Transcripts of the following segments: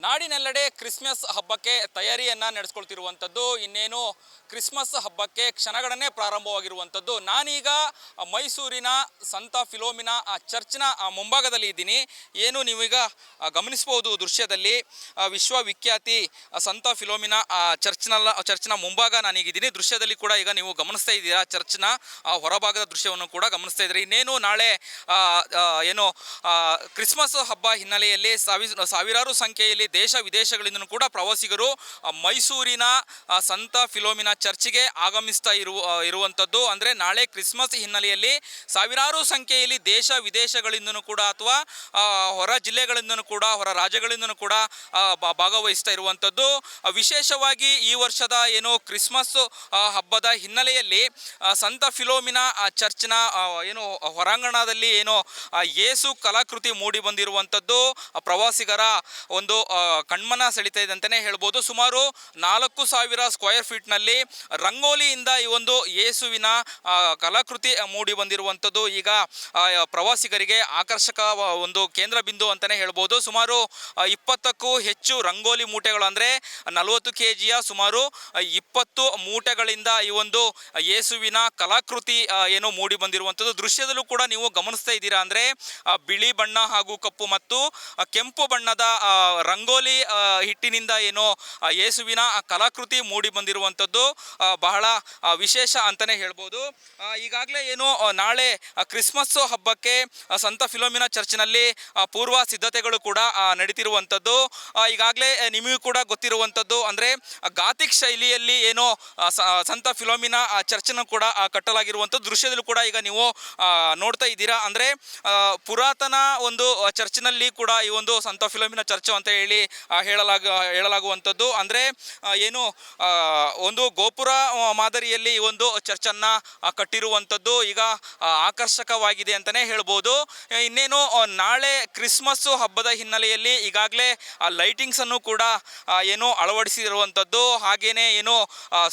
ನಾಡಿನೆಲ್ಲೆಡೆ ಕ್ರಿಸ್ಮಸ್ ಹಬ್ಬಕ್ಕೆ ತಯಾರಿಯನ್ನು ನಡೆಸ್ಕೊಳ್ತಿರುವಂಥದ್ದು. ಇನ್ನೇನು ಕ್ರಿಸ್ಮಸ್ ಹಬ್ಬಕ್ಕೆ ಕ್ಷಣಗಣನೆ ಪ್ರಾರಂಭವಾಗಿರುವಂಥದ್ದು. ನಾನೀಗ ಮೈಸೂರಿನ ಸಂತ ಫಿಲೋಮಿನಾ ಚರ್ಚ್ನ ಮುಂಭಾಗದಲ್ಲಿ ಇದ್ದೀನಿ. ಏನು ನೀವೀಗ ಗಮನಿಸಬಹುದು ದೃಶ್ಯದಲ್ಲಿ, ವಿಶ್ವವಿಖ್ಯಾತಿ ಸಂತ ಫಿಲೋಮಿನಾ ಚರ್ಚ್ನ ಮುಂಭಾಗ ನಾನೀಗಿದ್ದೀನಿ. ದೃಶ್ಯದಲ್ಲಿ ಕೂಡ ಈಗ ನೀವು ಗಮನಿಸ್ತಾ ಇದ್ದೀರಾ, ಚರ್ಚ್ನ ಹೊರಭಾಗದ ದೃಶ್ಯವನ್ನು ಕೂಡ ಗಮನಿಸ್ತಾ ಇದ್ದೀರಿ. ಇನ್ನೇನು ನಾಳೆ ಕ್ರಿಸ್ಮಸ್ ಹಬ್ಬ ಹಿನ್ನೆಲೆಯಲ್ಲಿ ಸಾವಿರಾರು ಸಂಖ್ಯೆಯಲ್ಲಿ ದೇಶ ವಿದೇಶಗಳಿಂದ ಕೂಡ ಪ್ರವಾಸಿಗರು ಮೈಸೂರಿನ ಸಂತ ಫಿಲೋಮಿನಾ ಚರ್ಚ್ಗೆ ಆಗಮಿಸ್ತಾ ಇರುವಂಥದ್ದು. ಅಂದರೆ ನಾಳೆ ಕ್ರಿಸ್ಮಸ್ ಹಿನ್ನೆಲೆಯಲ್ಲಿ ಸಾವಿರಾರು ಸಂಖ್ಯೆಯಲ್ಲಿ ದೇಶ ವಿದೇಶಗಳಿಂದನೂ ಕೂಡ ಅಥವಾ ಹೊರ ಜಿಲ್ಲೆಗಳಿಂದನೂ ಕೂಡ ಹೊರ ರಾಜ್ಯಗಳಿಂದನೂ ಕೂಡ ಭಾಗವಹಿಸ್ತಾ ಇರುವಂಥದ್ದು. ವಿಶೇಷವಾಗಿ ಈ ವರ್ಷದ ಕ್ರಿಸ್ಮಸ್ ಹಬ್ಬದ ಹಿನ್ನೆಲೆಯಲ್ಲಿ ಸಂತ ಫಿಲೋಮಿನಾ ಚರ್ಚ್ನ ಹೊರಾಂಗಣದಲ್ಲಿ ಯೇಸು ಕಲಾಕೃತಿ ಮೂಡಿ ಬಂದಿರುವಂಥದ್ದು ಪ್ರವಾಸಿಗರ ಒಂದು ಕಣ್ಮನ ಸೆಳೀತಾ ಇದೆ ಅಂತಲೇ ಹೇಳ್ಬೋದು. ಸುಮಾರು 4,000 ಸ್ಕ್ವೇರ್ ಫೀಟ್ನಲ್ಲಿ ರಂಗೋಲಿಯಿಂದ ಈ ಒಂದು ಯೇಸುವಿನ ಕಲಾಕೃತಿ ಮೂಡಿ ಬಂದಿರುವಂಥದ್ದು ಈಗ ಪ್ರವಾಸಿಗರಿಗೆ ಆಕರ್ಷಕ ಒಂದು ಕೇಂದ್ರ ಬಿಂದು ಅಂತಲೇ ಹೇಳ್ಬೋದು. ಸುಮಾರು 20ಕ್ಕೂ ಹೆಚ್ಚು ರಂಗೋಲಿ ಮೂಟೆಗಳು, ಅಂದರೆ 40 kgಯ ಸುಮಾರು 20 ಮೂಟೆಗಳಿಂದ ಈ ಒಂದು ಯೇಸುವಿನ ಕಲಾಕೃತಿ ಮೂಡಿ ಬಂದಿರುವಂಥದ್ದು. ದೃಶ್ಯದಲ್ಲೂ ಕೂಡ ನೀವು ಗಮನಿಸ್ತಾ ಇದ್ದೀರಾ, ಅಂದರೆ ಬಿಳಿ ಬಣ್ಣ ಹಾಗೂ ಕಪ್ಪು ಮತ್ತು ಕೆಂಪು ಬಣ್ಣದ ರಂಗೋಲಿ ಹಿಟ್ಟಿನಿಂದ ಯೇಸುವಿನ ಕಲಾಕೃತಿ ಮೂಡಿ ಬಂದಿರುವಂಥದ್ದು ಬಹಳ ವಿಶೇಷ ಅಂತಲೇ ಹೇಳ್ಬೋದು. ಈಗಾಗಲೇ ನಾಳೆ ಕ್ರಿಸ್ಮಸ್ ಹಬ್ಬಕ್ಕೆ ಸಂತ ಫಿಲೋಮಿನಾ ಚರ್ಚ್ನಲ್ಲಿ ಪೂರ್ವ ಸಿದ್ಧತೆಗಳು ಕೂಡ ನಡೀತಿರುವಂಥದ್ದು. ಈಗಾಗಲೇ ನಿಮಗೂ ಕೂಡ ಗೊತ್ತಿರುವಂಥದ್ದು, ಅಂದರೆ ಗಾತಿಕ್ ಶೈಲಿಯಲ್ಲಿ ಸಂತ ಫಿಲೋಮಿನಾ ಚರ್ಚನ್ನು ಕೂಡ ಕಟ್ಟಲಾಗಿರುವಂಥದ್ದು. ದೃಶ್ಯದಲ್ಲೂ ಕೂಡ ಈಗ ನೀವು ನೋಡ್ತಾ ಇದ್ದೀರಾ, ಅಂದರೆ ಪುರಾತನ ಒಂದು ಚರ್ಚ್ನಲ್ಲಿ ಕೂಡ ಈ ಒಂದು ಸಂತ ಫಿಲೋಮಿನಾ ಚರ್ಚ್ ಅಂತ ಹೇಳಿ ಹೇಳಲಾಗುವಂಥದ್ದು. ಅಂದರೆ ಒಂದು ಗೋಪುರ ಮಾದರಿಯಲ್ಲಿ ಈ ಒಂದು ಚರ್ಚನ್ನು ಕಟ್ಟಿರುವಂಥದ್ದು ಈಗ ಆಕರ್ಷಕವಾಗಿದೆ ಅಂತಲೇ ಹೇಳ್ಬೋದು. ಇನ್ನೇನು ನಾಳೆ ಕ್ರಿಸ್ಮಸ್ ಹಬ್ಬದ ಹಿನ್ನೆಲೆಯಲ್ಲಿ ಈಗಾಗಲೇ ಲೈಟಿಂಗ್ಸನ್ನು ಕೂಡ ಅಳವಡಿಸಿರುವಂಥದ್ದು. ಹಾಗೆಯೇ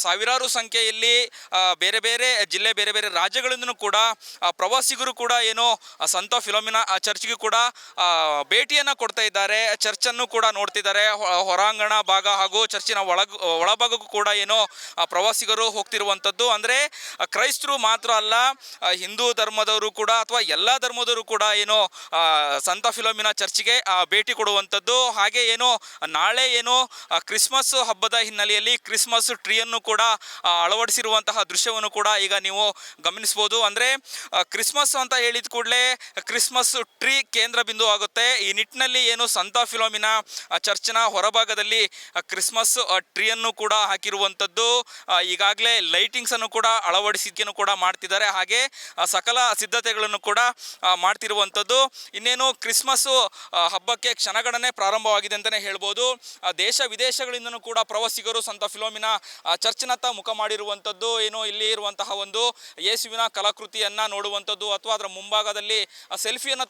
ಸಾವಿರಾರು ಸಂಖ್ಯೆಯಲ್ಲಿ ಬೇರೆ ಬೇರೆ ಜಿಲ್ಲೆ ಬೇರೆ ಬೇರೆ ರಾಜ್ಯಗಳಿಂದಲೂ ಕೂಡ ಪ್ರವಾಸಿಗರು ಕೂಡ ಸಂತ ಫಿಲೋಮಿನಾ ಚರ್ಚ್ಗೂ ಕೂಡ ಭೇಟಿಯನ್ನು ಕೊಡ್ತಾ ಇದ್ದಾರೆ, ಚರ್ಚನ್ನು ಕೂಡ ನೋಡ್ತಿದ್ದಾರೆ. ಹೊರಾಂಗಣ ಭಾಗ ಹಾಗೂ ಚರ್ಚಿನ ಒಳಭಾಗಕ್ಕೂ ಕೂಡ ಪ್ರವಾಸಿಗರು ಹೋಗ್ತಿರುವಂಥದ್ದು. ಅಂದರೆ ಕ್ರೈಸ್ತರು ಮಾತ್ರ ಅಲ್ಲ, ಹಿಂದೂ ಧರ್ಮದವರು ಕೂಡ ಅಥವಾ ಎಲ್ಲ ಧರ್ಮದವರು ಕೂಡ ಸಂತ ಫಿಲೋಮಿನಾ ಚರ್ಚ್ಗೆ ಭೇಟಿ ಕೊಡುವಂಥದ್ದು. ಹಾಗೆ ನಾಳೆ ಕ್ರಿಸ್ಮಸ್ ಹಬ್ಬದ ಹಿನ್ನೆಲೆಯಲ್ಲಿ ಕ್ರಿಸ್ಮಸ್ ಟ್ರೀಯನ್ನು ಕೂಡ ಅಳವಡಿಸಿರುವಂತಹ ದೃಶ್ಯವನ್ನು ಕೂಡ ಈಗ ನೀವು ಗಮನಿಸ್ಬೋದು. ಅಂದರೆ ಕ್ರಿಸ್ಮಸ್ ಅಂತ ಹೇಳಿದ ಕೂಡಲೇ ಕ್ರಿಸ್ಮಸ್ ಟ್ರೀ ಕೇಂದ್ರ ಬಿಂದು ಆಗುತ್ತೆ. ಈ ನಿಟ್ಟಿನಲ್ಲಿ ಸಂತ ಫಿಲೋಮಿನಾ ಚರ್ಚ್ನ ಹೊರಭಾಗದಲ್ಲಿ ಕ್ರಿಸ್ಮಸ್ ಟ್ರೀಯನ್ನು ಕೂಡ ಹಾಕಿರುವಂಥದ್ದು. ಈಗಾಗಲೇ ಲೈಟಿಂಗ್ಸನ್ನು ಕೂಡ ಅಳವಡಿಸಿಕೆಯನ್ನು ಕೂಡ ಮಾಡ್ತಿದ್ದಾರೆ. ಹಾಗೆ ಸಕಲ ಸಿದ್ಧತೆಗಳನ್ನು ಕೂಡ ಮಾಡ್ತಿರುವಂಥದ್ದು. ಇನ್ನೇನು ಕ್ರಿಸ್ಮಸ್ ಹಬ್ಬಕ್ಕೆ ಕ್ಷಣಗಣನೆ ಪ್ರಾರಂಭವಾಗಿದೆ ಅಂತಲೇ ಹೇಳ್ಬೋದು. ದೇಶ ವಿದೇಶಗಳಿಂದನೂ ಕೂಡ ಪ್ರವಾಸಿಗರು ಸಂತ ಫಿಲೋಮಿನಾ ಚರ್ಚ್ನತ್ತ ಮುಖ ಮಾಡಿರುವಂಥದ್ದು. ಇಲ್ಲಿ ಇರುವಂತಹ ಒಂದು ಯೇಸುವಿನ ಕಲಾಕೃತಿಯನ್ನು ನೋಡುವಂಥದ್ದು ಅಥವಾ ಅದರ ಮುಂಭಾಗದಲ್ಲಿ ಸೆಲ್ಫಿಯನ್ನು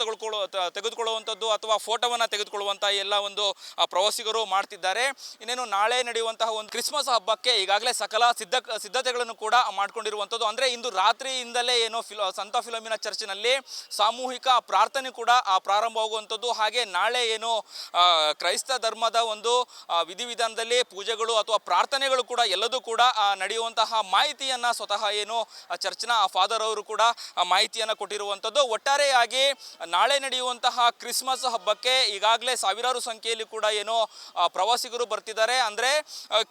ತೆಗೆದುಕೊಳ್ಳುವಂಥದ್ದು ಅಥವಾ ಫೋಟೋವನ್ನು ತೆಗೆದುಕೊಳ್ಳುವಂಥ ಎಲ್ಲ ಒಂದು ಪ್ರವಾಸಿಗರು ಮಾಡ್ತಿದ್ದಾರೆ. ಇನ್ನೇನು ನಾಳೆ ನಡೆಯುವಂತಹ ಒಂದು ಕ್ರಿಸ್ಮಸ್ ಹಬ್ಬಕ್ಕೆ ಈಗಾಗಲೇ ಸಕಲ ಸಿದ್ಧತೆಗಳನ್ನು ಕೂಡ ಮಾಡ್ಕೊಂಡಿರುವಂಥದ್ದು. ಅಂದರೆ ಇಂದು ರಾತ್ರಿಯಿಂದಲೇ ಸಂತ ಫಿಲೋಮಿನಾ ಚರ್ಚ್ನಲ್ಲಿ ಸಾಮೂಹಿಕ ಪ್ರಾರ್ಥನೆ ಕೂಡ ಪ್ರಾರಂಭವಾಗುವಂಥದ್ದು. ಹಾಗೆ ನಾಳೆ ಕ್ರೈಸ್ತ ಧರ್ಮದ ಒಂದು ವಿಧಿವಿಧಾನದಲ್ಲಿ ಪೂಜೆಗಳು ಅಥವಾ ಪ್ರಾರ್ಥನೆಗಳು ಕೂಡ ಎಲ್ಲದೂ ಕೂಡ ನಡೆಯುವಂತಹ ಮಾಹಿತಿಯನ್ನು ಸ್ವತಃ ಚರ್ಚ್ನ ಫಾದರ್ ಅವರು ಕೂಡ ಮಾಹಿತಿಯನ್ನು ಕೊಟ್ಟಿರುವಂಥದ್ದು. ಒಟ್ಟಾರೆಯಾಗಿ ನಾಳೆ ನಡೆಯುವಂತಹ ಕ್ರಿಸ್ಮಸ್ ಹಬ್ಬಕ್ಕೆ ಈಗಾಗಲೇ ಸಾವಿರಾರು ಸಂಖ್ಯೆಯಲ್ಲಿ ಕೂಡ ಪ್ರವಾಸಿಗರು ಬರ್ತಿದ್ದಾರೆ. ಅಂದರೆ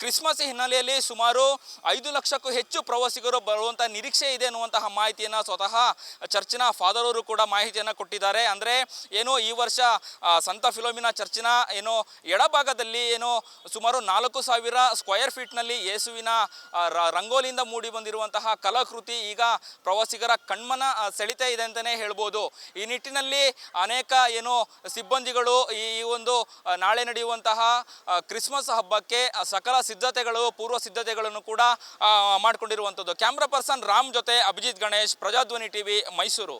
ಕ್ರಿಸ್ಮಸ್ ಹಿನ್ನೆಲೆಯಲ್ಲಿ ಸುಮಾರು 5 ಲಕ್ಷಕ್ಕೂ ಹೆಚ್ಚು ಪ್ರವಾಸಿಗರು ಬರುವಂಥ ನಿರೀಕ್ಷೆ ಇದೆ ಅನ್ನುವಂತಹ ಮಾಹಿತಿಯನ್ನು ಸ್ವತಃ ಚರ್ಚಿನ ಫಾದರ್ ಅವರು ಕೂಡ ಮಾಹಿತಿಯನ್ನು ಕೊಟ್ಟಿದ್ದಾರೆ. ಅಂದರೆ ಈ ವರ್ಷ ಸಂತ ಫಿಲೋಮಿನಾ ಚರ್ಚಿನ ಎಡಭಾಗದಲ್ಲಿ ಸುಮಾರು 4,000 ಸ್ಕ್ವೇರ್ ಫೀಟ್ನಲ್ಲಿ ಯೇಸುವಿನ ರಂಗೋಲಿಯಿಂದ ಮೂಡಿ ಬಂದಿರುವಂತಹ ಕಲಾಕೃತಿ ಈಗ ಪ್ರವಾಸಿಗರ ಕಣ್ಮನ ಸೆಳೀತಾ ಇದೆ ಅಂತಲೇ ಹೇಳ್ಬೋದು. ಈ ನಿಟ್ಟಿನಲ್ಲಿ ಅನೇಕ ಸಿಬ್ಬಂದಿಗಳು ಈ ಒಂದು ನಾಳೆ ನಡೆಯುವಂತಹ ಕ್ರಿಸ್ಮಸ್ ಹಬ್ಬಕ್ಕೆ ಸಕಲ ಸಿದ್ಧತೆಗಳು ಪೂರ್ವ ಸಿದ್ಧತೆಗಳನ್ನು ಕೂಡ ಮಾಡಿಕೊಂಡಿರುವಂಥದ್ದು. ಕ್ಯಾಮ್ರಾ ಪರ್ಸನ್ ರಾಮ್ ಜೊತೆ ಅಭಿಜಿತ್ ಗಣೇಶ್, ಪ್ರಜಾಧ್ವನಿ ಟಿವಿ, ಮೈಸೂರು.